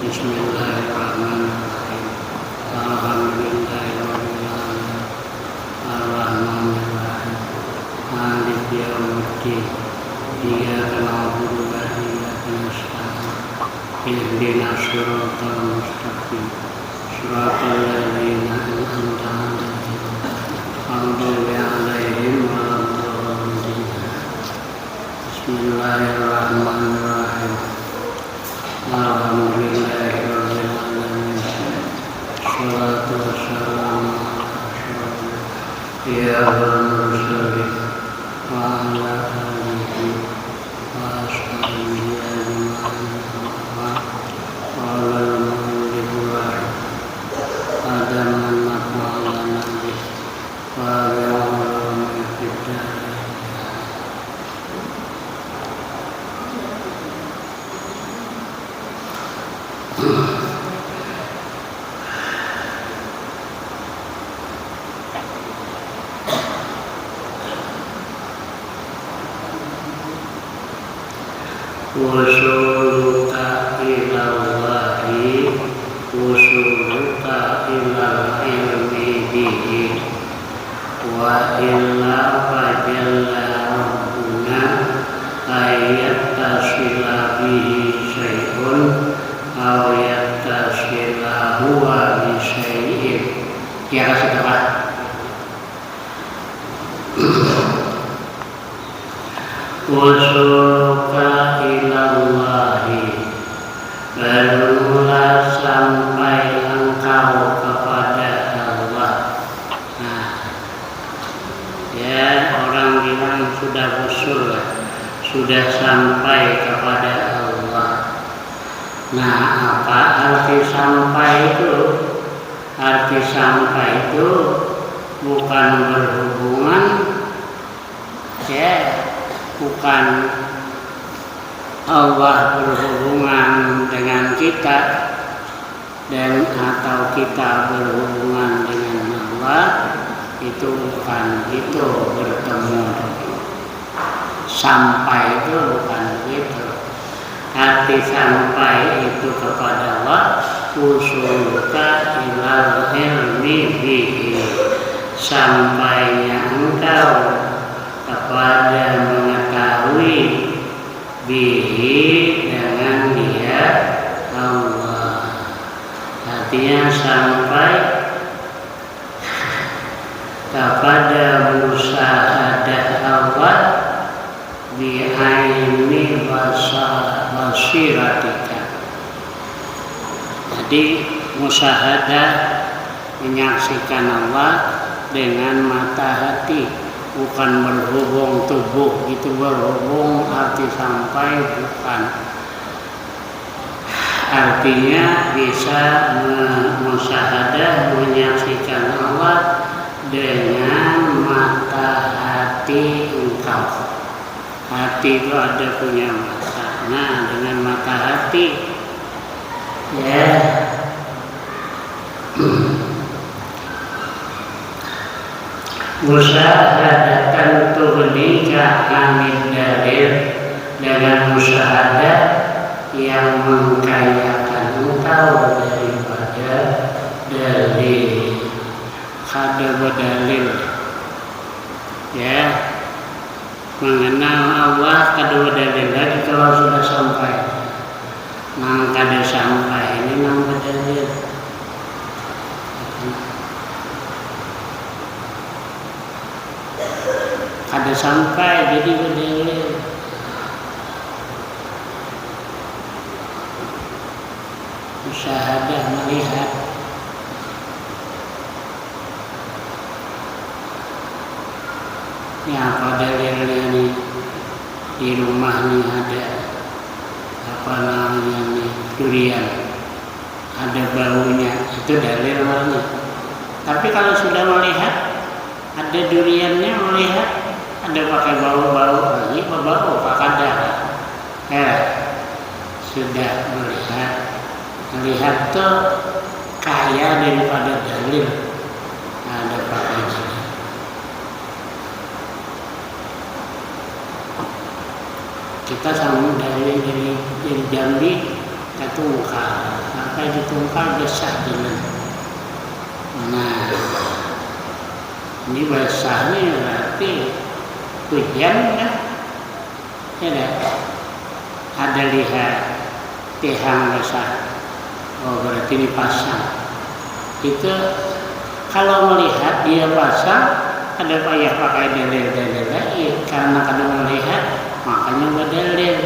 Bismillahirrahmanirrahim. Alhamdulillahirrahmanirrahim. Ar-Rahmanirrahim. Maliki yaumiddin. Iyyaka na'budu wa iyyaka nasta'in. Ihdinas siratal mustaqim. Siratal ladzina an'amta 'alaihim ghairil maghdubi 'alaihim waladdallin. Bismillahirrahmanirrahim. Alhamdulillahirabbil alamin. Shalatu wassalamu ala mursalin wa ala alihi wa ashabihi ajma'in. Qala al-mu'allif adaman maqala nabi wa bi'ulumi fid-din. Usuluka ilallahi usuluka ilal ilmi bihi wa illa fajalla rabbuna ayat tasila bihi syai'un aw yattasila huwa bi syai'in. Ya kasih tahu. Usuluka ilallahi, berulah sampai engkau kepada Allah. Nah, ya orang bilang sudah usul, sudah sampai kepada Allah. Nah, apa arti sampai itu? Arti sampai itu bukan berhubungan, ya, bukan Allah berhubungan dengan kita dan atau kita berhubungan dengan Allah, itu bukan itu bertemu. Sampai itu bukan itu. Arti sampai itu kepada Allah, usuluka ilal ilmi bihi, sampainya engkau kepada mengetahui bihi dengan dia Allah. Artinya sampai kepada musyahadah Allah bi'aini basiratika. Jadi musyahadah menyaksikan Allah dengan mata hati, bukan berhubung tubuh. Itu berhubung arti sampai bukan. Artinya bisa musyahadah menyaksikan Allah dengan mata hati engkau. Hati itu ada punya mata. Nah, dengan mata hati, ya, musyahadatan tuhnika anid dalil, dengan musyahadah yang mengkayakan engkau daripada dalil. Ada berdalil, ya, mengenal Allah kedua dalil lagi kalau sudah sampai. Nang kada sampai ini nang berdalil. Kada sampai jadi berdalil. Musyahadah melihat. Ya, apa dalilnya nih? Di rumah nih ada apa namanya nih, durian, ada baunya, itu dalil namanya. Tapi kalau sudah melihat, duriannya melihat ada pakai bau-bau ini bau pakada sudah melihat tuh kaya daripada dalil ada pakai dalil. Kita sama dari Jambi ke Tungkal sampai di Tungkal besar jalan. Nah, ini basahnya berarti hujan kan? Ya, ada lihat tihang basah. Oh berarti dipasang. Itu kalau melihat dia pasang ada payah pakai dalil lagi karena kadang melihat makanya berdalil.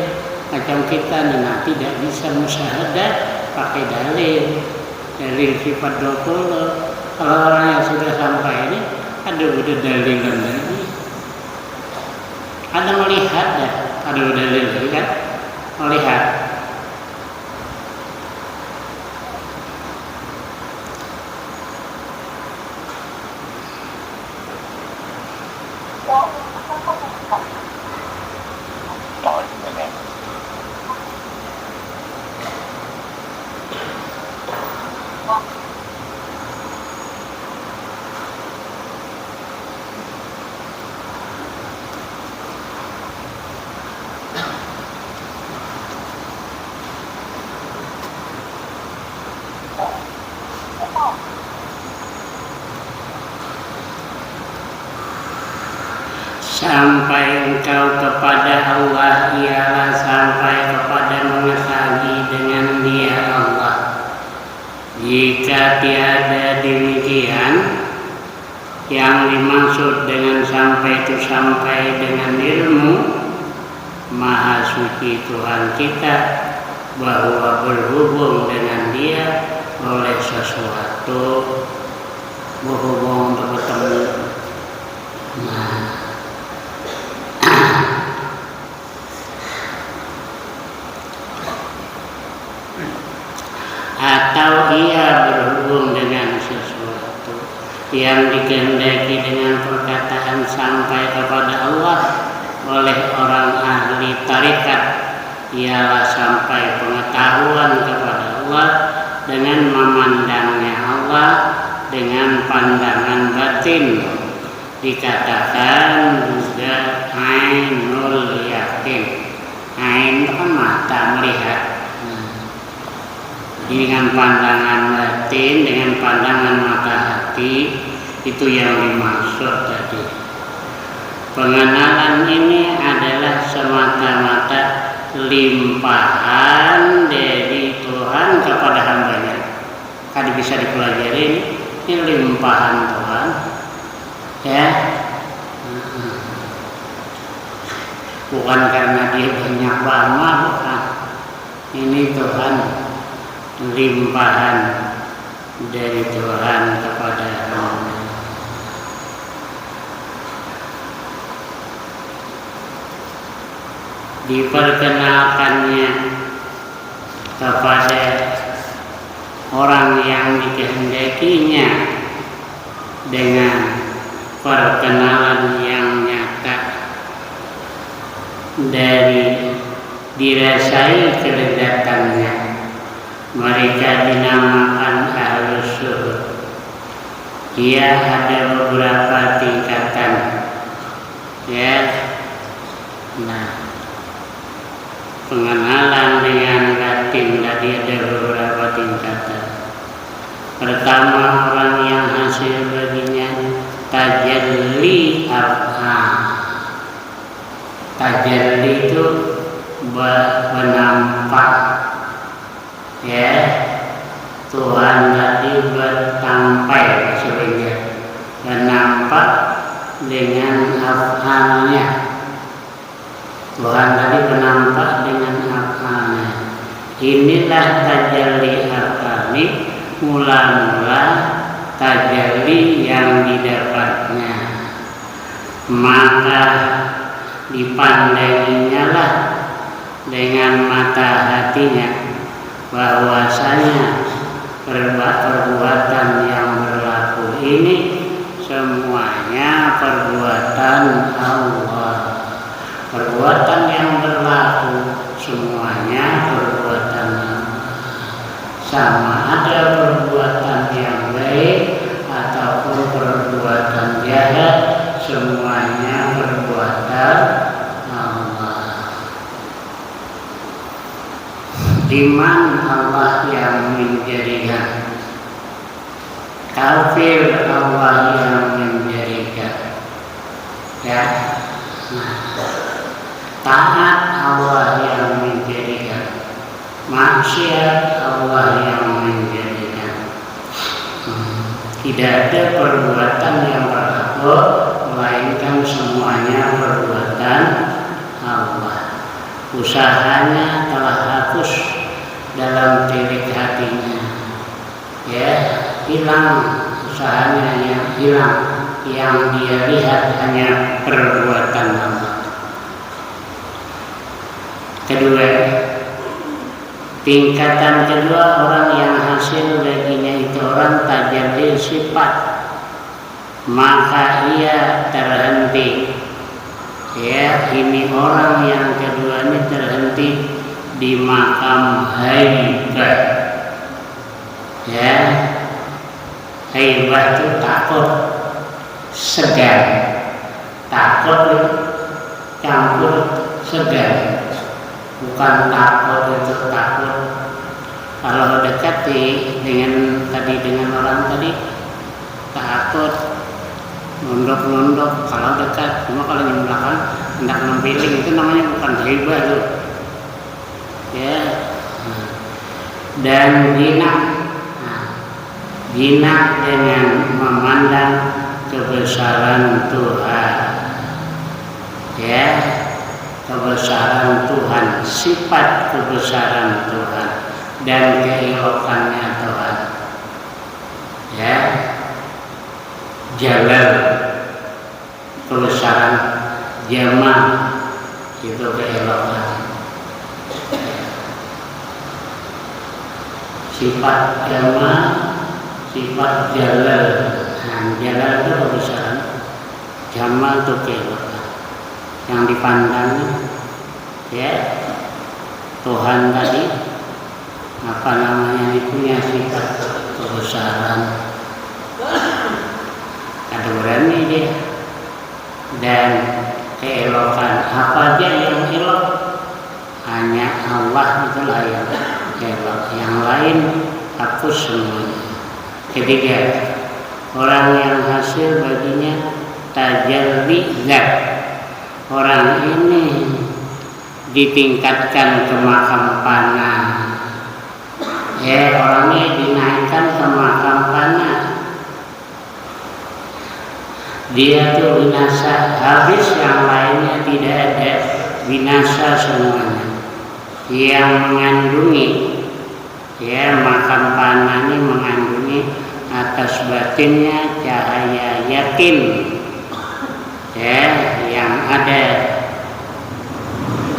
Macam kita nih tidak bisa musyahadah pakai dalil sifat 20. Kalau orang yang sudah sampai ini ada udah dalilan lagi. Ada melihat ya, ada dalil lagi kan? Melihat. Sampai engkau kepada Allah ialah sampai kepada mengetahui dengan Dia Allah. Jika tiada demikian, yang dimaksud dengan sampai itu sampai dengan ilmu Maha Suci Tuhan kita, bahwa berhubung dengan Dia oleh sesuatu, berhubung untuk bertemu. Nah, atau ia berhubung dengan sesuatu yang dikehendaki dengan perkataan sampai kepada Allah oleh orang ahli tarikat, ialah sampai pengetahuan kepada Allah dengan memandangnya Allah dengan pandangan batin. Dikatakan juga ainul yakin. Ain itu kan mata melihat. Dengan pandangan batin, dengan pandangan mata hati, itu yang dimaksud tadi. Pengenalan ini adalah semata-mata limpahan dari Tuhan kepada hambanya. Kan bisa dipelajari ini limpahan Tuhan, ya. Bukan karena dia banyak lama, bukan. Ini Tuhan, limpahan dari Tuhan kepada hamba. Diperkenalkannya kepada orang yang dikehendakinya dengan perkenalan yang nyata dari dirasai kelezatannya. Mereka dinamakan ahlus syuhud. Dia ada beberapa tingkatan, ya. Nah, pengenalan dengan batin tadi ada beberapa tingkatan. Pertama, orang yang hasil baginya tajalli af'al. Tajalli itu menampak, ya. Tuhan tadi bertampai sebenarnya, menampak dengan af'alnya. Tuhan tadi menampak dengan af'alnya. Inilah tajalli af'ali, mula-mula tajalli yang didapatnya. Maka dipandanginya lah dengan mata hatinya bahwasanya perbuatan yang berlaku ini semuanya perbuatan Allah. Perbuatan yang berlaku semuanya perbuatan Allah. Sama ada perbuatan yang baik ataupun perbuatan jahat, semuanya perbuatan Allah. Iman Allah yang menjadikan, kafir Allah yang menjadikan, ya. Taat Allah yang menjadikan, maksiat Allah yang menjadikan. Tidak ada perbuatan yang berlaku melainkan semuanya perbuatan Allah. Usahanya telah hapus dalam tilik hatinya, ya, hilang usahanya, yang hilang, yang dia lihat hanya perbuatan Allah. Kedua, tingkatan kedua, orang yang hasil baginya itu orang tajalli sifat, maka ia terhenti. Ya, ini orang yang kedua ini terhenti di makam haibah. Ya, haibah itu takut, segan, takut campur segan. Bukan takut itu takut. Kalau dekat dengan orang tadi takut, nunduk. Kalau dekat, cuma kalau yang belakang hendak mempiling itu namanya bukan haibah tuh. Ya. Dan jinak dengan memandang kebesaran Tuhan. Ya. Kebesaran Tuhan, sifat kebesaran Tuhan dan keelokannya Tuhan. Ya, jalal, kebesaran, jamal, itu keelokan. Sifat jamal, sifat jalal. Nah, jalal itu kebesaran, jamal itu keelokan. Yang dipandang, ya, Tuhan tadi apa namanya, punya sifat kebesaran, ada berani dia, dan keelokan. Apa aja yang elok, hanya Allah itulah yang elok, yang lain hapus semuanya. Ketiga, orang yang hasil baginya tajalli zat. Orang ini ditingkatkan ke makam panah. Ya, orangnya dinaikkan ke makam panah. Dia tuh binasa, habis, yang lainnya tidak ada, binasa semuanya. Yang mengandungi, ya, makam panah ini mengandungi atas batinnya cahaya yakin. Ya, yang ada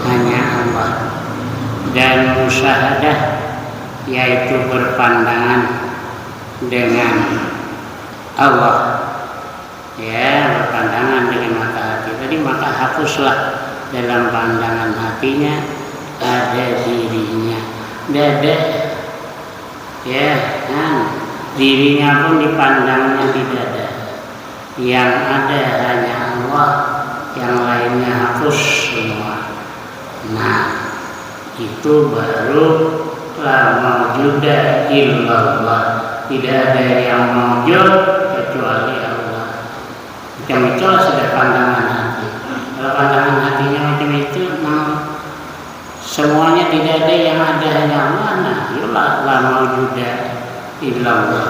hanya Allah, dan musyahadah, yaitu berpandangan dengan Allah. Ya, berpandangan dengan mata hati. Tadi maka hapuslah dalam pandangan hatinya ada dirinya, dada. Ya, dirinya pun dipandangnya di dada. Yang ada hanya Allah, yang lainnya hapus semua. Nah, itu baru la maujuda illallah. Tidak ada yang maujud kecuali Allah. Macam itulah sudah pandangan hati. Kalau pandangan hatinya macam itu, semuanya tidak ada, yang ada hanya Allah. Nah, itulah la maujuda illallah.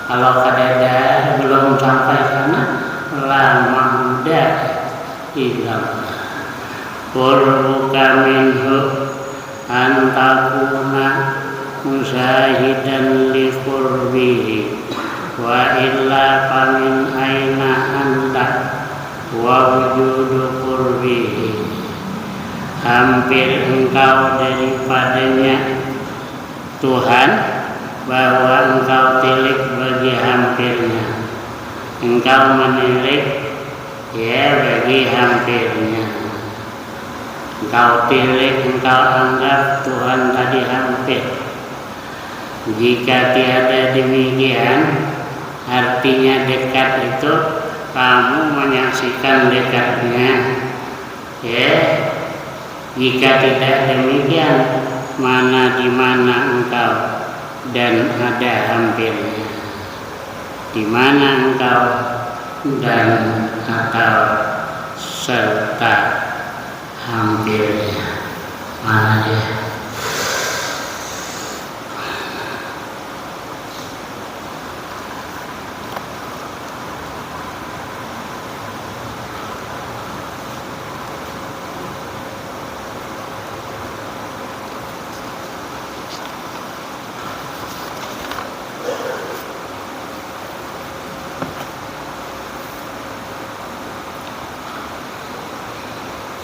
Kalau kadada belum sampai sana, la maujuda illallah. Qurbuka minhu antakuna musyahidan li qurbihi wa illa famin aina anta wa wujudu qurbihi. Hampir engkau daripadanya Tuhan, bahwa engkau tilik bagi hampirnya. engkau menilik ya bagi hampirnya. Engkau tilik, engkau anggap Tuhan tadi hampir. Jika tiada demikian, artinya dekat itu kamu menyaksikan dekatnya. Ya, jika tidak demikian, mana di mana engkau dan ada hampirnya. Di mana engkau dan atau serta hampirnya. Mana dia?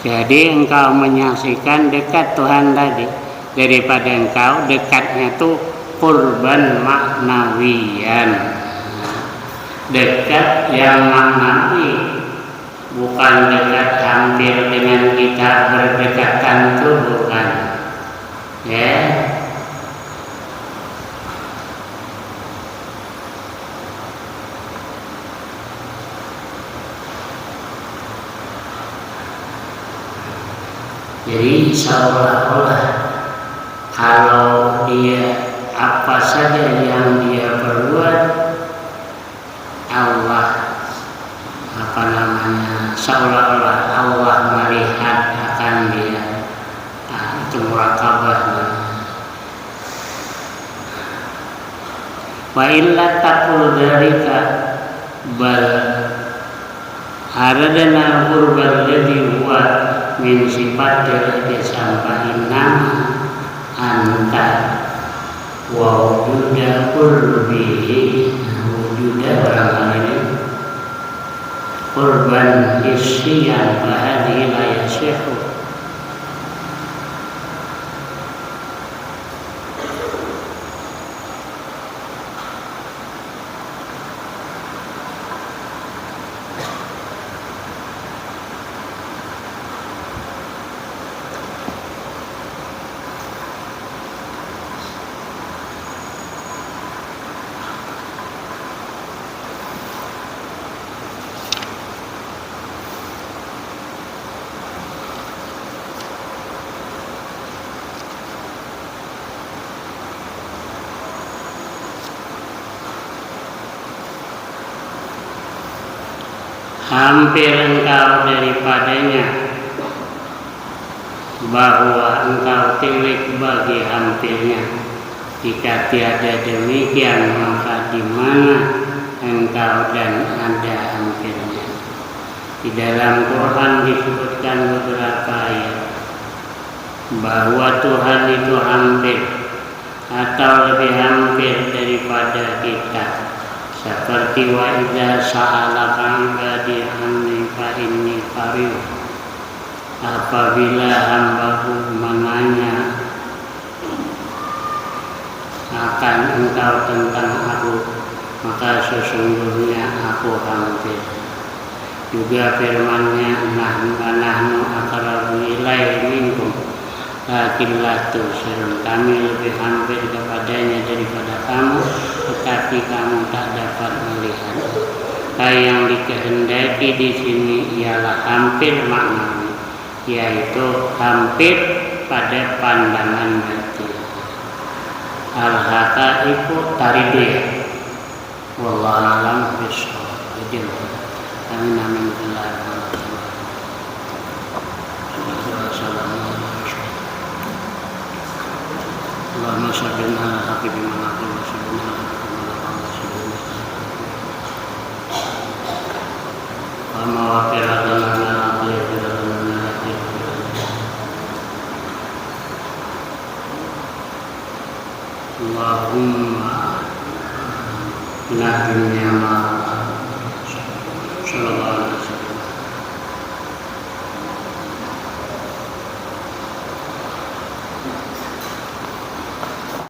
Jadi engkau menyaksikan dekat Tuhan tadi. Daripada engkau dekatnya itu qurban maknawiyan. Dekat yang maknawi, bukan dekat hampir dengan kita berdekatan itu bukan. Ya. Jadi seolah-olah kalau dia apa saja yang dia perbuat, Allah seolah-olah Allah melihat akan dia. Itu muraqabah. Wa illa taqul dzalika bal aradna qurbal ladzi huwa min sifat dari sampahin nama anta wa wujuda qurbihi wujuda barangkali ini qurban hissiyan wa hadhihi la yasihu. Hampir engkau daripadanya, bahwa engkau tilik bagi hampirnya. Jika tiada demikian, maka di mana engkau dan ada hampirnya. Di dalam Quran disebutkan beberapa ayat bahwa Tuhan itu hampir atau lebih hampir daripada kita. Seperti wa idza sa'alaka 'ibadi anni fa inni qarib. Apabila hambaku menanya akan engkau tentang aku, maka sesungguhnya aku hampir. Juga firman-Nya, nahnu aqrabu ilaihi minkum lakin la tubsirun. Kami lebih hampir kepadanya daripada kamu, tetapi kamu tak dapat melihat. Yang dikehendaki di sini ialah hampir maknanya, yaitu hampir pada pandangan batin. Al-haqaiqu taridiyah. Wallahu a'lam bishawab. Amin amin. Allahumma shalli ala habibina Muhammad wa sallim ala Allahumma la dunya ma